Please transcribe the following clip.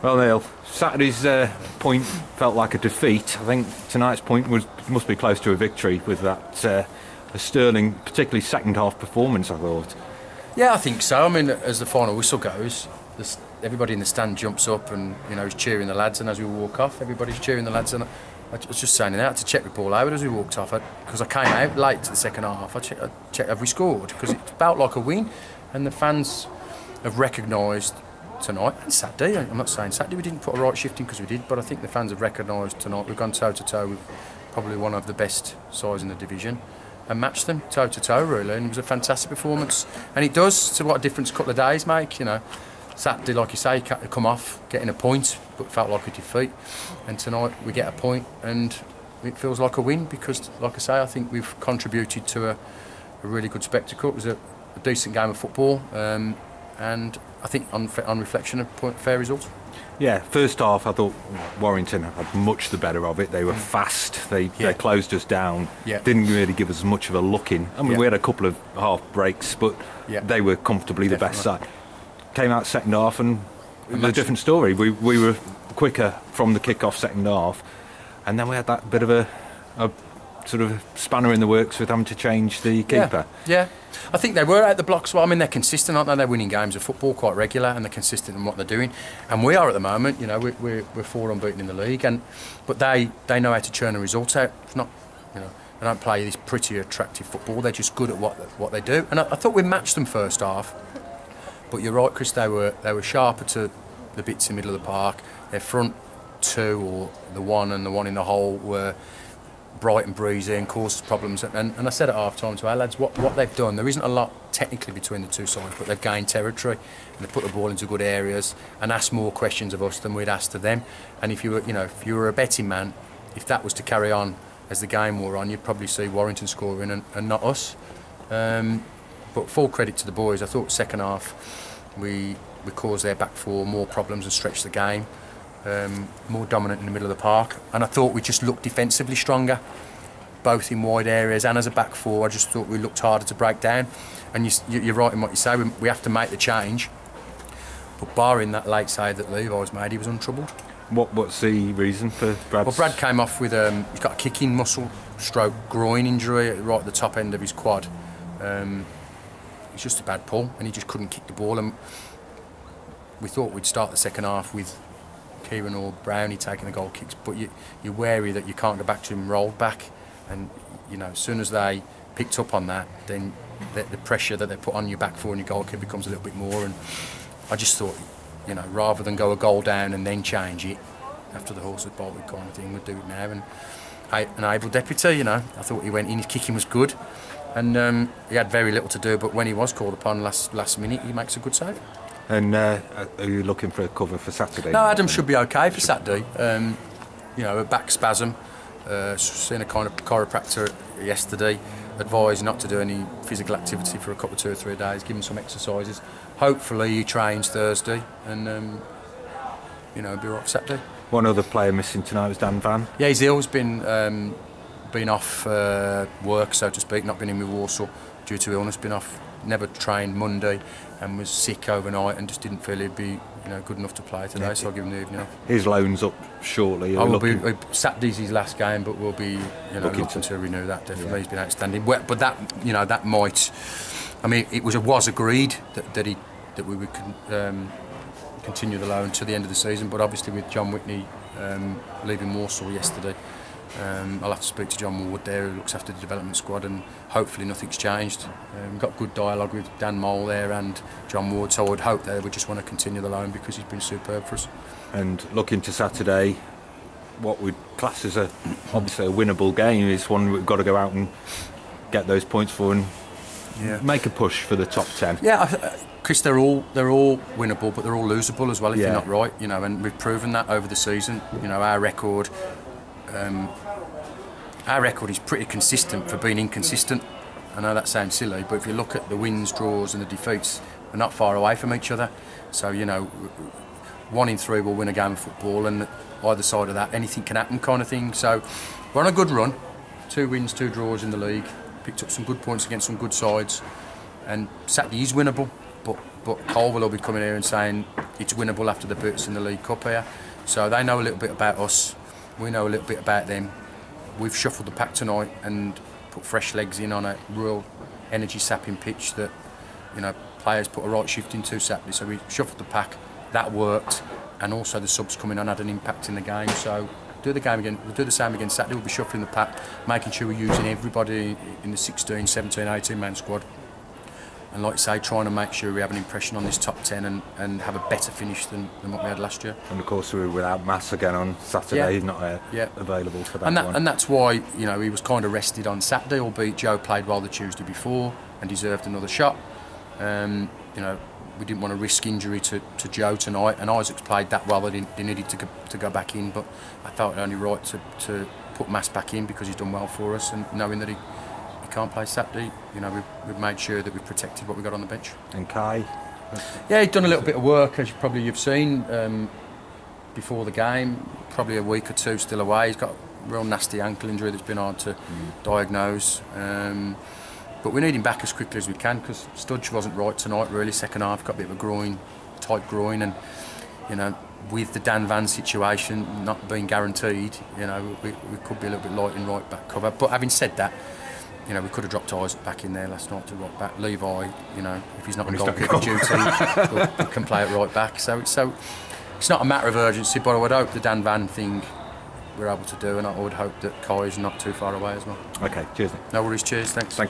Well, Neil, Saturday's point felt like a defeat. I think tonight's point must be close to a victory with that a sterling, particularly second half performance, I thought. Yeah, I think so. I mean, as the final whistle goes, everybody in the stand jumps up and is cheering the lads, and as we walk off, everybody's cheering the lads. And I was just saying that to check with Paul Howard as we walked off, because I came out late to the second half. I checked have we scored, because it felt like a win, and the fans have recognised tonight and Saturday. I'm not saying Saturday we didn't put a right shift in, because we did, but I think the fans have recognised tonight we've gone toe to toe with probably one of the best sides in the division and matched them toe to toe really, and it was a fantastic performance. And it does to what a difference a couple of days make. Saturday, like you say, come off getting a point, but felt like a defeat, and tonight we get a point and it feels like a win, because like I say, I think we've contributed to a really good spectacle. It was a decent game of football, and I think on reflection, a fair result. Yeah, first half I thought Warrington had much the better of it. They were fast, they closed us down, didn't really give us much of a look in. I mean, we had a couple of half breaks, but they were comfortably the best side. Came out second half and it was a different story. We were quicker from the kick-off second half, and then we had that bit of a sort of spanner in the works with having to change the keeper. Yeah. I think they were out the blocks well. I mean, they're consistent, aren't they? They're winning games of football quite regular, and they're consistent in what they're doing. And we are at the moment. We're 4 unbeaten in the league, but they know how to churn a result out. It's not, they don't play this pretty attractive football. They're just good at what they do. And I thought we matched them first half. But you're right, Chris. They were sharper to the bits in the middle of the park. Their front two, or the one and the one in the hole, were bright and breezy and caused problems. And I said at half time to our lads, what they've done, there isn't a lot technically between the two sides, but they've gained territory and they've put the ball into good areas and asked more questions of us than we'd asked of them. And if you were a betting man, if that was to carry on as the game wore on, you'd probably see Warrington scoring and not us. But full credit to the boys. I thought second half we caused their back four more problems and stretched the game. More dominant in the middle of the park, and I thought we just looked defensively stronger, both in wide areas and as a back four. I just thought we looked harder to break down, and you're right in what you say. We have to make the change, but barring that late save that Levi's made, he was untroubled. What's the reason for Brad? Well, Brad came off with he's got a kicking muscle stroke groin injury right at the top end of his quad. It's just a bad pull, and he just couldn't kick the ball. And we thought we'd start the second half with Kieran or Brownie taking the goal kicks, but you're wary that you can't go back to him rolled back, and as soon as they picked up on that, then the pressure that they put on your back four and your goal kick becomes a little bit more. And I just thought, rather than go a goal down and then change it after the horse had bolted kind of thing, we'd do it now. And an able deputy, I thought he went in, his kicking was good, and he had very little to do, but when he was called upon last minute, he makes a good save. And are you looking for a cover for Saturday? No, Adam should be okay for Saturday. A back spasm. Seen a kind of chiropractor yesterday. Advised not to do any physical activity for a couple of 2 or 3 days. Give him some exercises. Hopefully he trains Thursday, and be right for Saturday. One other player missing tonight was Dan Van. Yeah, he's ill. He's been off work, so to speak. Not been in with Warsaw due to illness. Been off. Never trained Monday and was sick overnight and just didn't feel he'd be good enough to play today, so I'll give him the evening off. His loan's up shortly. Saturday's his last game, but we'll be looking to renew that definitely. Yeah. He's been outstanding. But that might. I mean, it was agreed that we would continue the loan to the end of the season, but obviously with John Whitney leaving Warsaw yesterday, I'll have to speak to John Ward there, who looks after the development squad, and hopefully nothing's changed. We've got good dialogue with Dan Mole there and John Ward, so I would hope they would just want to continue the loan, because he's been superb for us. And looking to Saturday, what we'd class as obviously a winnable game is one we've got to go out and get those points for and make a push for the top 10. Yeah, Chris, they're all winnable, but they're all losable as well if you're not right. And we've proven that over the season. Our record. Our record is pretty consistent for being inconsistent. I know that sounds silly, but if you look at the wins, draws and the defeats, we're not far away from each other. So, 1 in 3 will win a game of football, and either side of that, anything can happen kind of thing. So we're on a good run. 2 wins, 2 draws in the league. Picked up some good points against some good sides. And Saturday is winnable, but Colville will be coming here and saying it's winnable after the boots in the League Cup here. So they know a little bit about us, we know a little bit about them. We've shuffled the pack tonight and put fresh legs in on a real energy sapping pitch that, you know, players put a right shift into Saturday. So we shuffled the pack, that worked, and also the subs coming on had an impact in the game. So do the game again, we'll do the same again Saturday. We'll be shuffling the pack, making sure we're using everybody in the 16, 17, 18 man squad. And like I say, trying to make sure we have an impression on this top 10 and have a better finish than what we had last year. And of course we were without Mass again on Saturday. Yeah. He's not available for that one. And that's why, you know, he was kind of rested on Saturday, albeit Joe played well the Tuesday before and deserved another shot. You know, we didn't want to risk injury to Joe tonight, and Isaac's played that well that he needed to go back in, but I felt it only right to put Mass back in because he's done well for us, and knowing that he can't play Saturday, you know, we've made sure that we've protected what we got on the bench. And Kai? Yeah, he'd done a little bit of work, as you've seen, before the game, probably a week or two still away. He's got a real nasty ankle injury that's been hard to diagnose. But we need him back as quickly as we can because Studge wasn't right tonight, really. Second half, got a bit of a tight groin, and, you know, with the Dan Van situation not being guaranteed, you know, we could be a little bit light in right back cover. But having said that, you know, we could have dropped Isaac back in there last night to right back. Levi, you know, if he's not on goalkeeper duty, he can play it right back. So it's not a matter of urgency, but I would hope the Dan Van thing we're able to do, and I would hope that Kai is not too far away as well. Okay, cheers. No worries, cheers, thanks. Thank you.